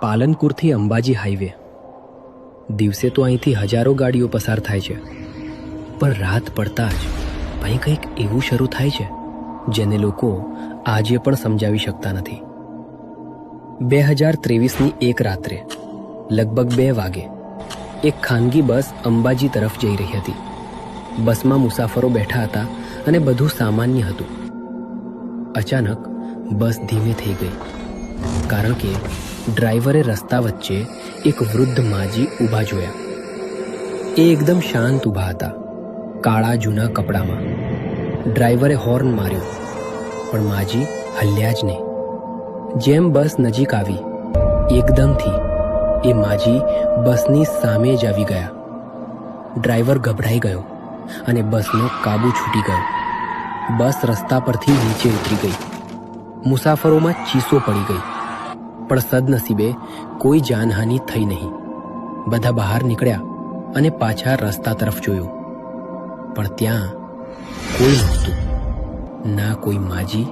પાલનપુરથી Ambaji highway. દિવસે તો અહીંથી હજારો ગાડીઓ પસાર થાય છે, પણ રાત પડતા જ અહીં કંઈક એવું શરૂ થાય છે જેને લોકો આજે પણ સમજાવી શકતા નથી. 2023ની એક રાત્રે લગભગ 2 વાગે એક ખાનગી બસ અંબાજી તરફ જઈ રહી હતી. બસમાં મુસાફરો બેઠા હતા અને બધું સામાન્ય હતું. અચાનક બસ ધીમે થઈ ગઈ, કારણ કે ડ્રાઈવરે રસ્તા વચ્ચે એક વૃદ્ધ માજી ઊભા જોયા. એ એકદમ શાંત ઊભા હતા, કાળા જૂના કપડામાં. ડ્રાઈવરે હોર્ન માર્યો, પણ માજી હલ્યા જ નહીં. જેમ બસ નજીક આવી, એકદમથી એ માજી બસની સામે જ આવી ગયા. ડ્રાઈવર ગભરાઈ ગયો અને બસનો કાબુ છૂટી ગયો. બસ રસ્તા પરથી નીચે ઉતરી ગઈ. મુસાફરોમાં ચીસો પડી ગઈ, પણ સદનસીબે કોઈ જાનહાનિ થઈ નહીં. બધા બહાર નીકળ્યા અને પાછા રસ્તા તરફ જોયું, પણ ત્યાં કોઈ નહોતું, ના કોઈ માજી.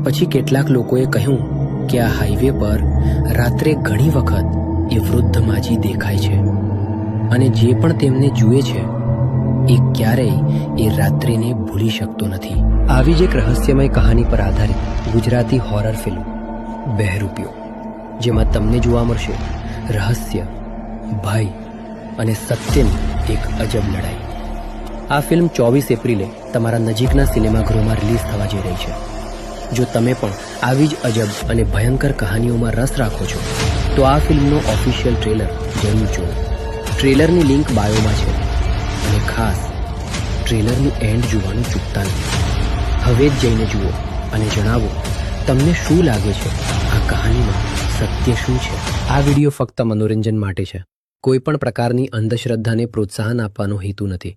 પછી કેટલાક લોકોએ કહ્યું કે આ હાઈવે પર રાત્રે ઘણી વખત એ વૃદ્ધ માજી દેખાય છે અને જે પણ તેમને જુએ છે એ ક્યારેય એ રાત્રિને ભૂલી શકતો નથી. આવી જ એક રહસ્યમય કહાની પર આધારિત ગુજરાતી હોરર ફિલ્મ બહેરૂપિયો, જેમાં તમને જોવા મળશે રહસ્ય, ભય અને સત્યની એક અજબ લડાઈ. આ ફિલ્મ 24 એપ્રિલે તમારા નજીકના સિનેમાગૃહમાં રિલીઝ થવા જઈ રહી છે. જો તમે પણ આવી જ અજબ અને ભયંકર કહાનીઓમાં રસ રાખો છો તો આ ફિલ્મનો ઓફિશિયલ ટ્રેલર જરૂર જુઓ. ટ્રેલરની લિંક બાયોમાં છે અને ખાસ ટ્રેલરનું એન્ડ જોવાનું ચૂકતા નહીં. હવે જ જઈને જુઓ અને જણાવો તમને શું લાગે છે, આ કહાનીમાં સત્ય શું છે. આ વિડીયો ફક્ત મનોરંજન માટે છે, કોઈ પણ પ્રકારની અંધશ્રદ્ધાને પ્રોત્સાહન આપવાનો હેતુ નથી.